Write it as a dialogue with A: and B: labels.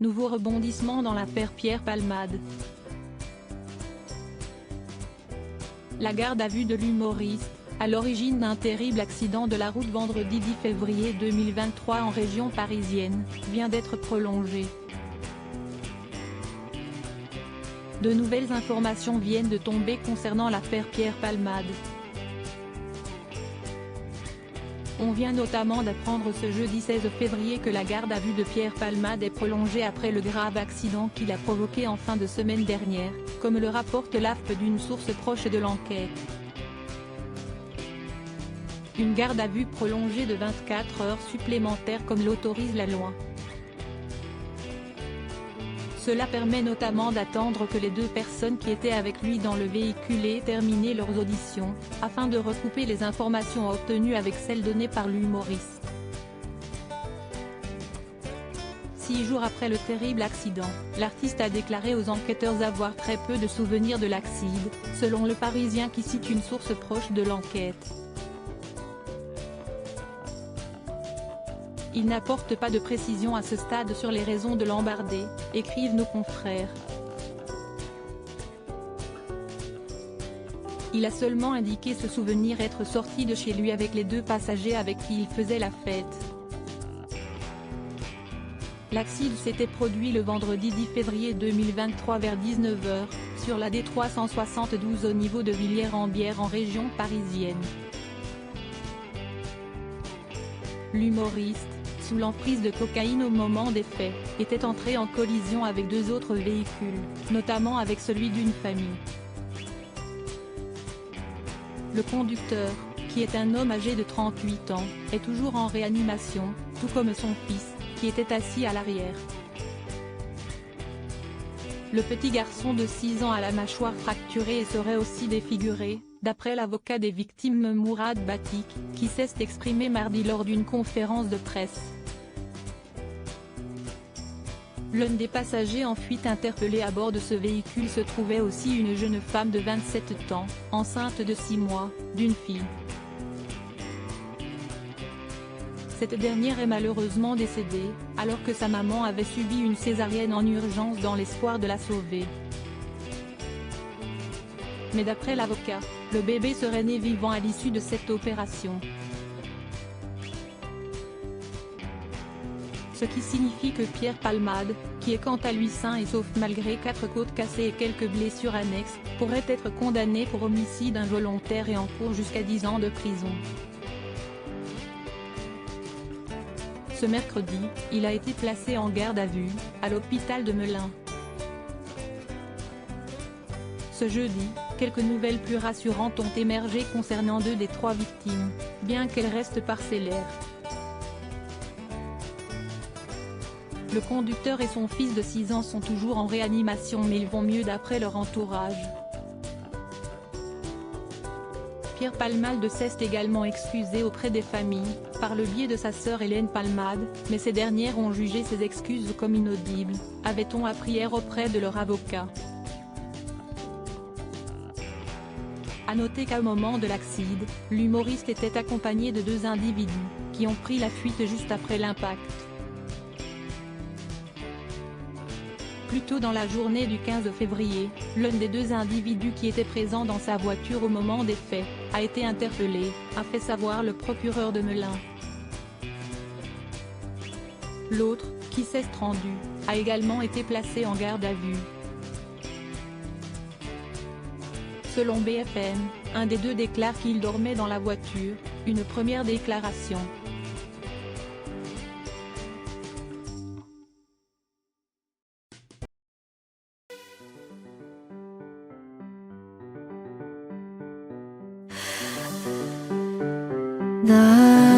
A: Nouveau rebondissement dans l'affaire Pierre Palmade. La garde à vue de l'humoriste, à l'origine d'un terrible accident de la route vendredi 10 février 2023 en région parisienne, vient d'être prolongée. De nouvelles informations viennent de tomber concernant l'affaire Pierre Palmade. On vient notamment d'apprendre ce jeudi 16 février que la garde à vue de Pierre Palmade est prolongée après le grave accident qu'il a provoqué en fin de semaine dernière, comme le rapporte l'AFP d'une source proche de l'enquête. Une garde à vue prolongée de 24 heures supplémentaires comme l'autorise la loi. Cela permet notamment d'attendre que les deux personnes qui étaient avec lui dans le véhicule aient terminé leurs auditions, afin de recouper les informations obtenues avec celles données par l'humoriste. 6 jours après le terrible accident, l'artiste a déclaré aux enquêteurs avoir très peu de souvenirs de l'accident, selon Le Parisien qui cite une source proche de l'enquête. Il n'apporte pas de précision à ce stade sur les raisons de l'embardée, écrivent nos confrères. Il a seulement indiqué se souvenir être sorti de chez lui avec les deux passagers avec qui il faisait la fête. L'accident s'était produit le vendredi 10 février 2023 vers 19 h, sur la D372 au niveau de Villiers-en-Bière en région parisienne. L'humoriste, sous l'emprise de cocaïne au moment des faits, était entré en collision avec deux autres véhicules, notamment avec celui d'une famille. Le conducteur, qui est un homme âgé de 38 ans, est toujours en réanimation, tout comme son fils, qui était assis à l'arrière. Le petit garçon de 6 ans a la mâchoire fracturée et serait aussi défiguré, d'après l'avocat des victimes Mourad Batik, qui s'est exprimé mardi lors d'une conférence de presse. L'un des passagers en fuite interpellé à bord de ce véhicule se trouvait aussi une jeune femme de 27 ans, enceinte de 6 mois, d'une fille. Cette dernière est malheureusement décédée, alors que sa maman avait subi une césarienne en urgence dans l'espoir de la sauver. Mais d'après l'avocat, le bébé serait né vivant à l'issue de cette opération. Ce qui signifie que Pierre Palmade, qui est quant à lui sain et sauf malgré 4 côtes cassées et quelques blessures annexes, pourrait être condamné pour homicide involontaire et encourt jusqu'à 10 ans de prison. Ce mercredi, il a été placé en garde à vue, à l'hôpital de Melun. Ce jeudi, quelques nouvelles plus rassurantes ont émergé concernant 2 des 3 victimes, bien qu'elles restent parcellaires. Le conducteur et son fils de 6 ans sont toujours en réanimation mais ils vont mieux d'après leur entourage. Pierre Palmade s'est également excusé auprès des familles, par le biais de sa sœur Hélène Palmade, mais ces dernières ont jugé ses excuses comme inaudibles, avait-on appris hier auprès de leur avocat. A noter qu'au moment de l'accident, l'humoriste était accompagné de 2 individus, qui ont pris la fuite juste après l'impact. Plus tôt dans la journée du 15 février, l'un des 2 individus qui était présent dans sa voiture au moment des faits, a été interpellé, a fait savoir le procureur de Melun. L'autre, qui s'est rendu, a également été placé en garde à vue. Selon BFM, un des 2 déclare qu'il dormait dans la voiture, une première déclaration.
B: 나